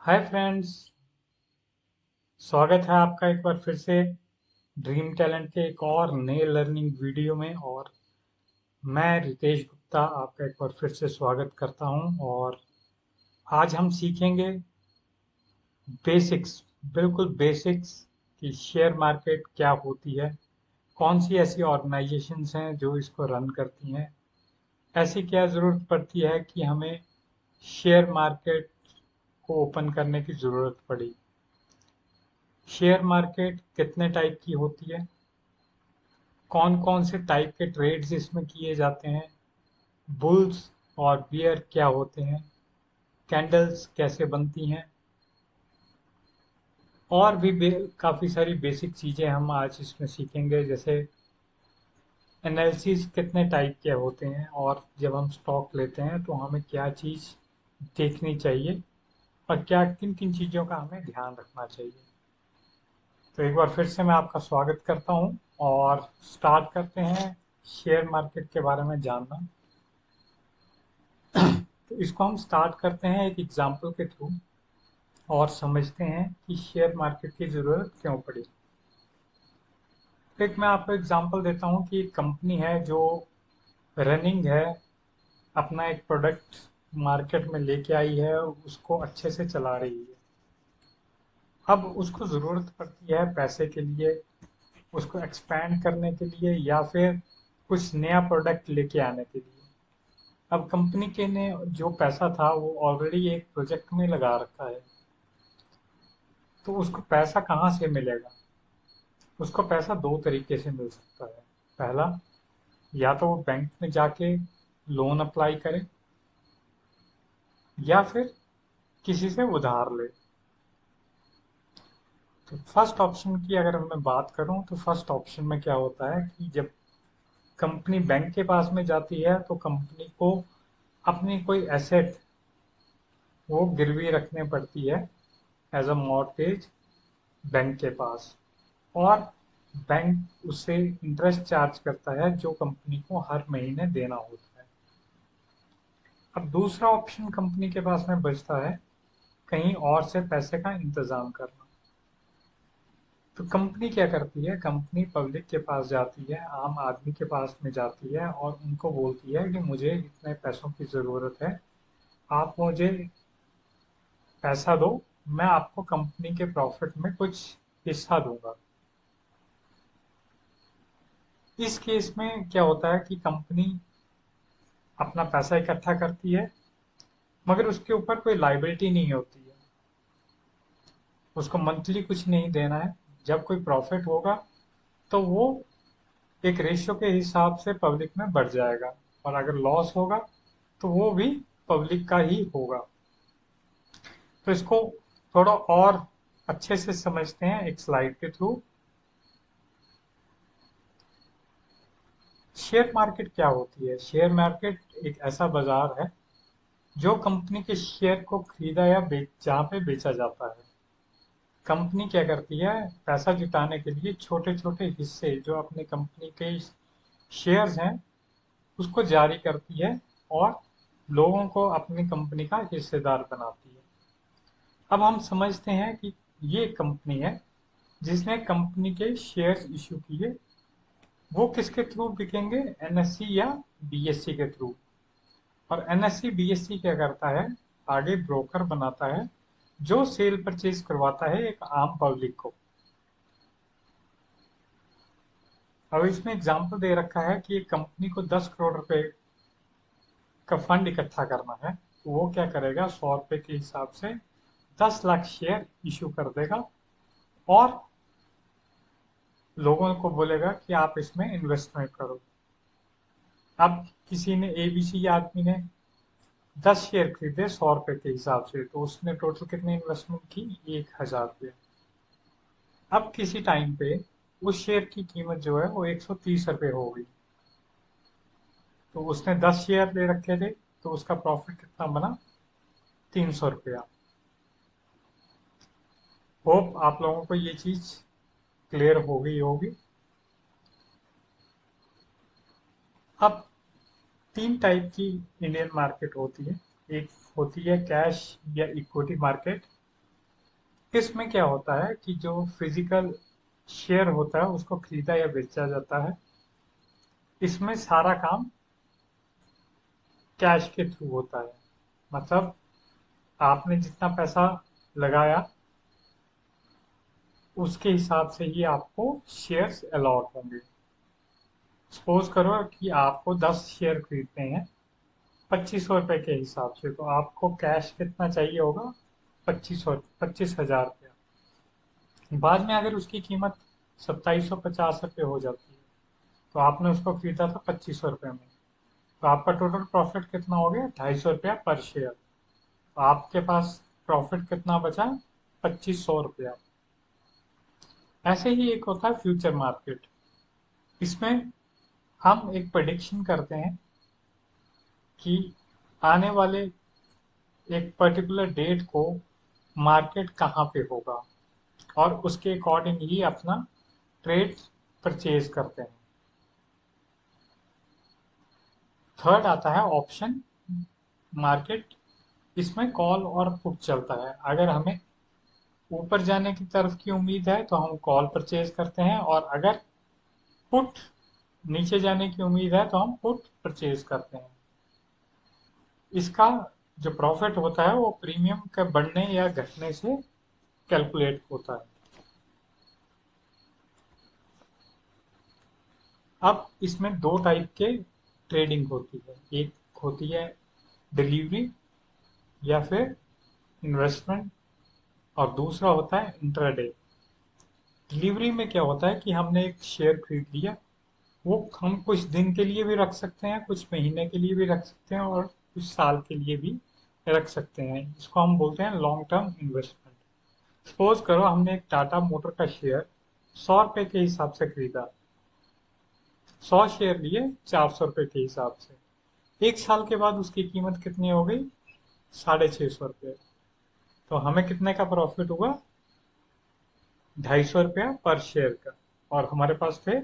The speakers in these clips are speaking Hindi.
Hi friends. स्वागत है आपका एक बार फिर से ड्रीम टैलेंट के एक और नए लर्निंग वीडियो में। और मैं रितेश गुप्ता आपका एक बार फिर से स्वागत करता हूं। और आज हम सीखेंगे बेसिक्स, बिल्कुल बेसिक्स, कि शेयर मार्केट क्या होती है, कौन सी ऐसी ऑर्गेनाइजेशंस हैं जो इसको रन करती हैं, ऐसी क्या ज़रूरत पड़ती है कि हमें शेयर मार्केट को ओपन करने की ज़रूरत पड़ी, शेयर मार्केट कितने टाइप की होती है, कौन कौन से टाइप के ट्रेड्स इसमें किए जाते हैं, बुल्स और बियर क्या होते हैं, कैंडल्स कैसे बनती हैं, और भी काफ़ी सारी बेसिक चीज़ें हम आज इसमें सीखेंगे। जैसे एनालिसिस कितने टाइप के होते हैं, और जब हम स्टॉक लेते हैं तो हमें क्या चीज़ देखनी चाहिए, और क्या किन किन चीज़ों का हमें ध्यान रखना चाहिए। तो एक बार फिर से मैं आपका स्वागत करता हूं और स्टार्ट करते हैं शेयर मार्केट के बारे में जानना। तो इसको हम स्टार्ट करते हैं एक एग्जाम्पल के थ्रू और समझते हैं कि शेयर मार्केट की ज़रूरत क्यों पड़ी। एक मैं आपको एग्जांपल देता हूँ कि एक कंपनी है जो रनिंग है, अपना एक प्रोडक्ट मार्केट में लेके आई है, उसको अच्छे से चला रही है। अब उसको ज़रूरत पड़ती है पैसे के लिए, उसको एक्सपैंड करने के लिए, या फिर कुछ नया प्रोडक्ट लेके आने के लिए। अब कंपनी के ने जो पैसा था वो ऑलरेडी एक प्रोजेक्ट में लगा रखा है, तो उसको पैसा कहाँ से मिलेगा। उसको पैसा दो तरीके से मिल सकता है। पहला, या तो वो बैंक में जाके लोन अप्लाई करे, या फिर किसी से उधार ले। तो फर्स्ट ऑप्शन की अगर मैं बात करूं तो फर्स्ट ऑप्शन में क्या होता है कि जब कंपनी बैंक के पास में जाती है तो कंपनी को अपनी कोई एसेट वो गिरवी रखने पड़ती है एज अ मॉर्गेज बैंक के पास, और बैंक उससे इंटरेस्ट चार्ज करता है जो कंपनी को हर महीने देना होता है। अब दूसरा ऑप्शन कंपनी के पास में बचता है कहीं और से पैसे का इंतजाम करना। तो कंपनी क्या करती है, कंपनी पब्लिक के पास जाती है, आम आदमी के पास में जाती है और उनको बोलती है कि मुझे इतने पैसों की ज़रूरत है, आप मुझे पैसा दो, मैं आपको कंपनी के प्रॉफिट में कुछ हिस्सा दूंगा। इस केस में क्या होता है कि कंपनी अपना पैसा इकट्ठा करती है, मगर उसके ऊपर कोई लाइबिलिटी नहीं होती है, उसको मंथली कुछ नहीं देना है। जब कोई प्रॉफिट होगा तो वो एक रेशियो के हिसाब से पब्लिक में बढ़ जाएगा, और अगर लॉस होगा तो वो भी पब्लिक का ही होगा। तो इसको थोड़ा और अच्छे से समझते हैं एक स्लाइड के थ्रू। शेयर मार्केट क्या होती है? शेयर मार्केट एक ऐसा बाजार है जो कंपनी के शेयर को खरीदा या जहाँ पे बेचा जाता है। कंपनी क्या करती है, पैसा जुटाने के लिए छोटे छोटे हिस्से जो अपनी कंपनी के शेयर्स हैं उसको जारी करती है, और लोगों को अपनी कंपनी का हिस्सेदार बनाती है। अब हम समझते हैं कि ये कंपनी है जिसने कंपनी के शेयर्स इशू किए, वो किसके थ्रू बिकेंगे? एनएससी या बीएससी के थ्रू। और एनएससी बीएससी क्या करता है, आगे ब्रोकर बनाता है जो सेल परचेज करवाता है एक आम पब्लिक को। अब इसमें एग्जांपल दे रखा है कि एक कंपनी को 10 करोड़ रुपए का फंड इकट्ठा करना है, तो वो क्या करेगा, 100 रुपए के हिसाब से 10 लाख शेयर इशू कर देगा, और लोगों को बोलेगा कि आप इसमें इन्वेस्टमेंट करो। अब किसी ने एबीसी आदमी ने 10 शेयर खरीदे 100 रुपए के हिसाब से, तो उसने टोटल कितनी इन्वेस्टमेंट की? 1,000 रुपये। अब किसी टाइम पे उस शेयर की कीमत जो है वो 130 रुपये हो गई, तो उसने 10 शेयर ले रखे थे, तो उसका प्रॉफिट कितना बना? 300 रुपया। होप आप लोगों को ये चीज क्लियर हो गई होगी। अब तीन टाइप की इंडियन मार्केट होती है। एक होती है कैश या इक्विटी मार्केट, इसमें क्या होता है कि जो फिजिकल शेयर होता है उसको खरीदा या बेचा जाता है। इसमें सारा काम कैश के थ्रू होता है। मतलब आपने जितना पैसा लगाया उसके हिसाब से ही आपको शेयर्स अलॉट होंगे। सपोज करो कि आपको 10 शेयर खरीदने हैं 2500 रुपये के हिसाब से, तो आपको कैश कितना चाहिए होगा? 25,000 रुपया। बाद में अगर उसकी कीमत 2750 रुपये हो जाती है तो आपने उसको खरीदा था 2500 रुपये में, तो आपका टोटल प्रॉफिट कितना हो गया? 250 रुपया पर शेयर। तो आपके पास प्रॉफिट कितना बचा? 2500 रुपया। ऐसे ही एक होता है फ्यूचर मार्केट। इसमें हम एक प्रेडिक्शन करते हैं कि आने वाले एक पर्टिकुलर डेट को मार्केट कहाँ पे होगा और उसके अकॉर्डिंग ही अपना ट्रेड परचेज करते हैं। थर्ड आता है ऑप्शन मार्केट। इसमें कॉल और पुट चलता है। अगर हमें ऊपर जाने की तरफ की उम्मीद है तो हम कॉल परचेज करते हैं, और अगर पुट नीचे जाने की उम्मीद है तो हम पुट परचेज करते हैं। इसका जो प्रॉफिट होता है वो प्रीमियम के बढ़ने या घटने से कैलकुलेट होता है। अब इसमें दो टाइप के ट्रेडिंग होती है। एक होती है डिलीवरी या फिर इन्वेस्टमेंट, और दूसरा होता है इंट्राडे। डिलीवरी में क्या होता है कि हमने एक शेयर खरीद लिया, वो हम कुछ दिन के लिए भी रख सकते हैं, कुछ महीने के लिए भी रख सकते हैं, और कुछ साल के लिए भी रख सकते हैं। इसको हम बोलते हैं लॉन्ग टर्म इन्वेस्टमेंट। सपोज करो हमने एक टाटा मोटर का शेयर 100 रुपए के हिसाब से खरीदा। 100 शेयर लिए 400 रुपए के हिसाब से। एक साल के बाद उसकी कीमत कितनी हो गई? 650 रुपये। तो हमें कितने का प्रॉफिट हुआ? 250 रुपया पर शेयर का। और हमारे पास थे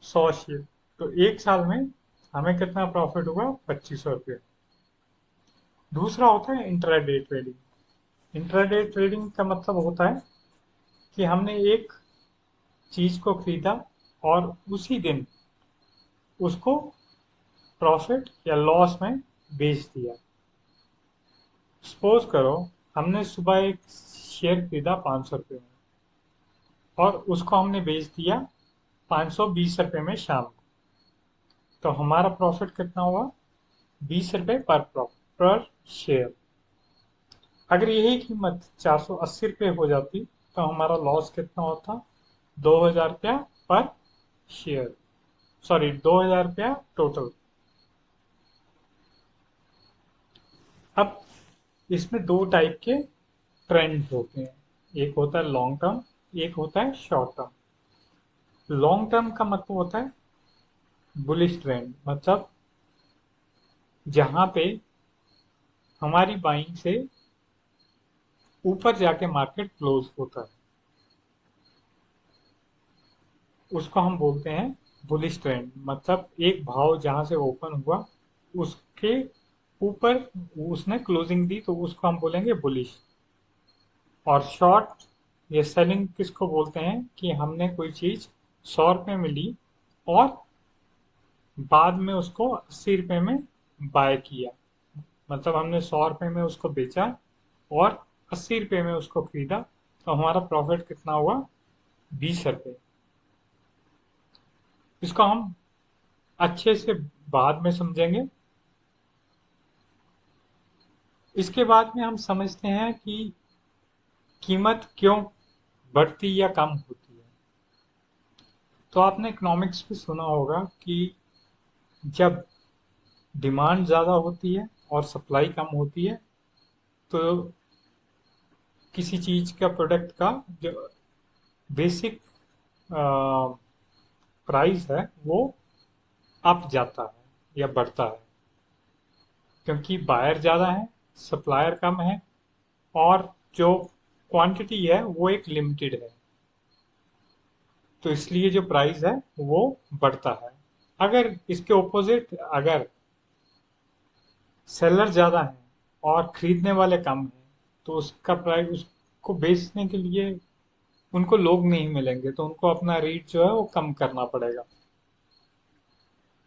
100 शेयर। तो एक साल में हमें कितना प्रॉफिट हुआ? 2500 रुपये। दूसरा होता है इंट्राडे ट्रेडिंग। इंट्राडे ट्रेडिंग का मतलब होता है कि हमने एक चीज को खरीदा और उसी दिन उसको प्रॉफिट या लॉस में बेच दिया। सपोज करो हमने सुबह एक शेयर खरीदा 500 रुपये में, और उसको हमने बेच दिया 520 रुपये में शाम को। तो हमारा प्रॉफिट कितना हुआ? 20 रुपये पर शेयर। अगर यही कीमत 480 रुपये हो जाती तो हमारा लॉस कितना होता? 2000 रुपया पर शेयर। सॉरी, 2000 रुपया टोटल। अब इसमें दो टाइप के ट्रेंड होते हैं। एक होता है लॉन्ग टर्म, एक होता है शॉर्ट टर्म। लॉन्ग टर्म का मतलब होता है बुलिश ट्रेंड। मतलब जहां पे हमारी बाइंग से ऊपर जाके मार्केट क्लोज होता है, उसको हम बोलते हैं बुलिश ट्रेंड। मतलब एक भाव जहां से ओपन हुआ उसके ऊपर उसने क्लोजिंग दी तो उसको हम बोलेंगे बुलिश। और शॉर्ट ये सेलिंग किसको बोलते हैं कि हमने कोई चीज 100 रुपये में ली और बाद में उसको 80 रुपये में बाय किया। मतलब हमने 100 रुपये में उसको बेचा और 80 रुपये में उसको खरीदा, तो हमारा प्रॉफिट कितना हुआ? 20 रुपये। इसको हम अच्छे से बाद में समझेंगे। इसके बाद में हम समझते हैं कि कीमत क्यों बढ़ती या कम होती है। तो आपने इकोनॉमिक्स में सुना होगा कि जब डिमांड ज़्यादा होती है और सप्लाई कम होती है तो किसी चीज़ का प्रोडक्ट का जो बेसिक प्राइस है वो अप जाता है या बढ़ता है, क्योंकि बायर ज़्यादा है, सप्लायर कम है, और जो क्वांटिटी है वो एक लिमिटेड है। तो इसलिए जो प्राइस है वो बढ़ता है। अगर इसके ओपोजिट, अगर सेलर ज़्यादा है और खरीदने वाले कम हैं तो उसका प्राइस, उस को बेचने के लिए उनको लोग नहीं मिलेंगे, तो उनको अपना रेट जो है वो कम करना पड़ेगा।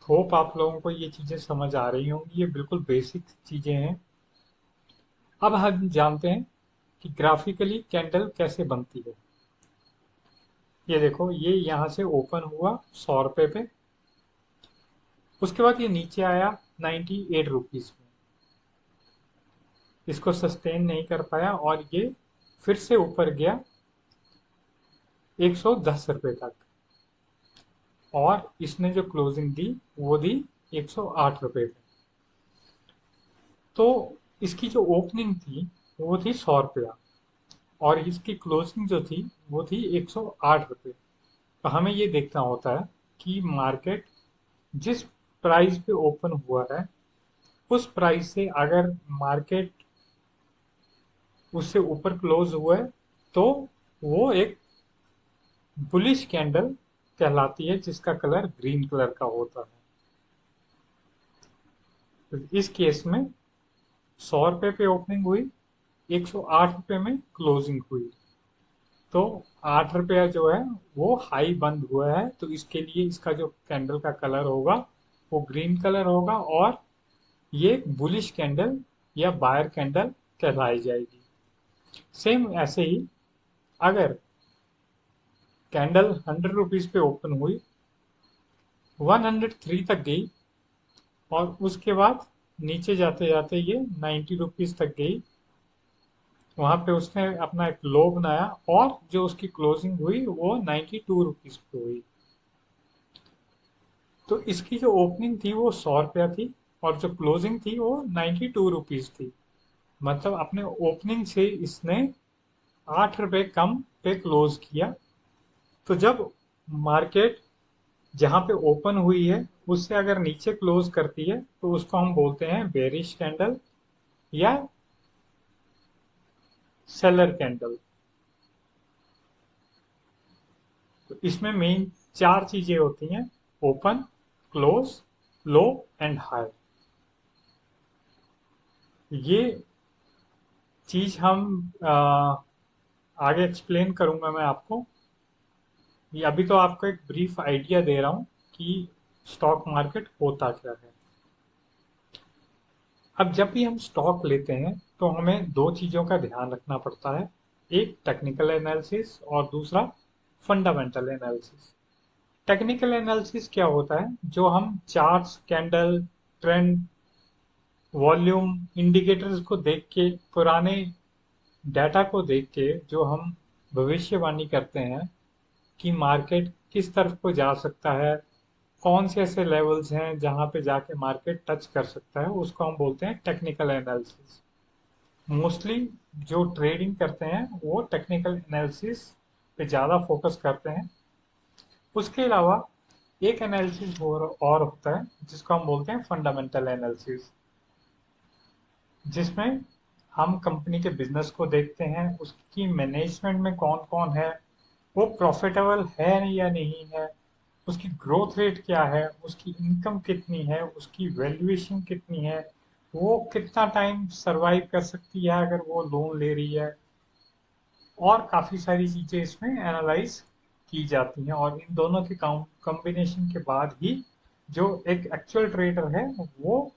होप आप लोगों को ये चीज़ें समझ आ रही होंगी, ये बिल्कुल बेसिक चीज़ें हैं। अब हम जानते हैं कि ग्राफिकली कैंडल कैसे बनती है। ये देखो, ये यहाँ से ओपन हुआ 100 रुपये पे, उसके बाद ये नीचे आया 98 रुपीज़ में, इसको सस्टेन नहीं कर पाया और ये फिर से ऊपर गया 110 रुपये तक, और इसने जो क्लोजिंग दी वो दी 108 रुपये पे। तो इसकी जो ओपनिंग थी वो थी 100 रुपया, और इसकी क्लोजिंग जो थी वो थी 108 रुपये। तो हमें ये देखना होता है कि मार्केट जिस प्राइस पे ओपन हुआ है उस प्राइस से अगर मार्केट उससे ऊपर क्लोज हुआ है तो वो एक बुलिश कैंडल कहलाती है, जिसका कलर ग्रीन कलर का होता है। तो इस केस में 100 रुपये पे ओपनिंग हुई, 108 रुपये में क्लोजिंग हुई, तो 8 रुपया जो है वो हाई बंद हुआ है, तो इसके लिए इसका जो कैंडल का कलर होगा वो ग्रीन कलर होगा, और ये बुलिश कैंडल या बायर कैंडल कहलाई जाएगी। सेम ऐसे ही अगर कैंडल 100 रुपीज पे ओपन हुई, 103 तक गई, और उसके बाद नीचे जाते जाते ये 90 रुपीज तक गई, वहां पे उसने अपना एक लो बनाया, और जो उसकी क्लोजिंग हुई वो 92 रुपीज पे हुई। तो इसकी जो ओपनिंग थी वो 100 रुपया थी, और जो क्लोजिंग थी वो 92 रुपीज थी। मतलब अपने ओपनिंग से इसने 8 रुपये कम पे क्लोज किया। तो जब मार्केट जहां पे ओपन हुई है उससे अगर नीचे क्लोज करती है तो उसको हम बोलते हैं बेरिश कैंडल या सेलर कैंडल। तो इसमें मेन 4 चीजें होती हैं: open, close, low and high. ये चीज हम आगे एक्सप्लेन करूंगा मैं आपको। ये अभी तो आपको एक ब्रीफ आइडिया दे रहा हूं कि स्टॉक मार्केट होता क्या है। अब जब भी हम स्टॉक लेते हैं तो हमें दो चीजों का ध्यान रखना पड़ता है: एक टेक्निकल एनालिसिस और दूसरा फंडामेंटल एनालिसिस। टेक्निकल एनालिसिस क्या होता है? जो हम charts, candle, trend, volume, indicators को देख के, पुराने डाटा को देख के जो हम भविष्यवाणी करते हैं कि मार्केट किस तरफ को जा सकता है, कौन से ऐसे लेवल्स हैं जहां पे जाके मार्केट टच कर सकता है, उसको हम बोलते हैं टेक्निकल एनालिसिस। मोस्टली जो ट्रेडिंग करते हैं वो टेक्निकल एनालिसिस पे ज़्यादा फोकस करते हैं। उसके अलावा एक एनालिसिस और होता है जिसको हम बोलते हैं फंडामेंटल एनालिसिस, जिसमें हम कंपनी के बिजनेस को देखते हैं, उसकी मैनेजमेंट में कौन कौन है, वो प्रॉफिटेबल है या नहीं है, उसकी ग्रोथ रेट क्या है, उसकी इनकम कितनी है, उसकी वैल्यूएशन कितनी है, वो कितना टाइम सरवाइव कर सकती है अगर वो लोन ले रही है, और काफ़ी सारी चीज़ें इसमें एनालाइज की जाती हैं। और इन दोनों के कॉम्बिनेशन के बाद ही जो एक एक्चुअल ट्रेडर है वो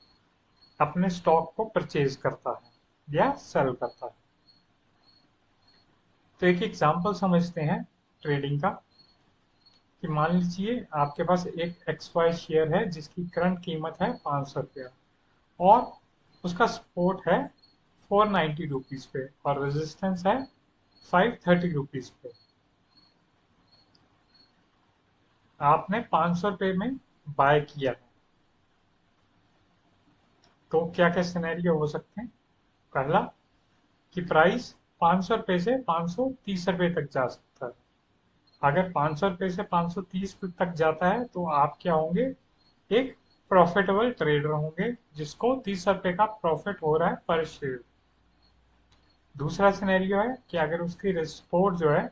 अपने स्टॉक को परचेज करता है या सेल करता है। तो एक एग्जांपल समझते हैं ट्रेडिंग का, कि मान लीजिए आपके पास एक एक्स वाई शेयर है जिसकी करंट कीमत है 500 रुपया, और उसका सपोर्ट है 490 रुपीज पे, और रेजिस्टेंस है 530 रुपीज पे। आपने 500 रुपये में बाय किया है, तो क्या क्या सिनेरियो हो सकते हैं? पहला, कि प्राइस 500 रुपये से 530 रुपये तक जा सकता है। अगर 500 रुपये से 530 तक जाता है तो आप क्या होंगे? एक प्रॉफिटेबल ट्रेडर होंगे जिसको 30 रुपये का प्रॉफिट हो रहा है पर शेयर। दूसरा सिनेरियो है कि अगर उसकी सपोर्ट जो है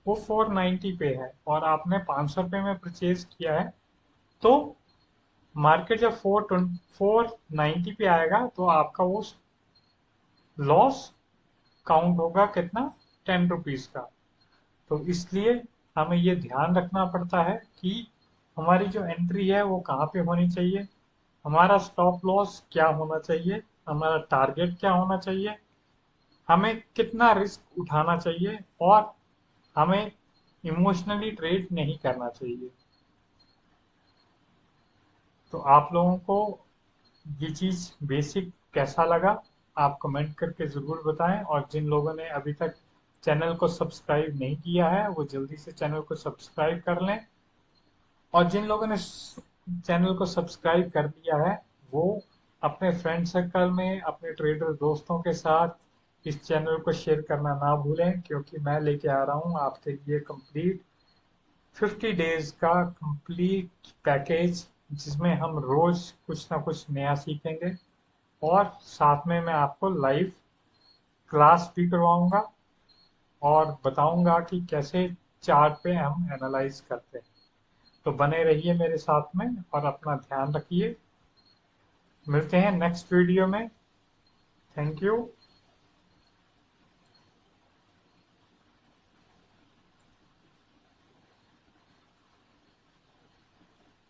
वो 490 पे है और आपने 500 रुपये में परचेज किया है, तो मार्केट जब 490 पे आएगा तो आपका वो लॉस काउंट होगा कितना? ₹10 का। तो इसलिए हमें ये ध्यान रखना पड़ता है कि हमारी जो एंट्री है वो कहाँ पे होनी चाहिए, हमारा स्टॉप लॉस क्या होना चाहिए, हमारा टारगेट क्या होना चाहिए, हमें कितना रिस्क उठाना चाहिए और हमें इमोशनली ट्रेड नहीं करना चाहिए। तो आप लोगों को ये चीज़ बेसिक कैसा लगा, आप कमेंट करके ज़रूर बताएं। और जिन लोगों ने अभी तक चैनल को सब्सक्राइब नहीं किया है वो जल्दी से चैनल को सब्सक्राइब कर लें। और जिन लोगों ने चैनल को सब्सक्राइब कर लिया है वो अपने फ्रेंड सर्कल में अपने ट्रेडर दोस्तों के साथ इस चैनल को शेयर करना ना भूलें, क्योंकि मैं लेके आ रहा हूँ आपके लिए कंप्लीट 50 डेज का कंप्लीट पैकेज, जिसमें हम रोज कुछ ना कुछ नया सीखेंगे और साथ में मैं आपको लाइव क्लास भी करवाऊंगा और बताऊंगा कि कैसे चार्ट पे हम एनालाइज करते हैं। तो बने रहिए मेरे साथ में और अपना ध्यान रखिए। मिलते हैं नेक्स्ट वीडियो में। Thank you.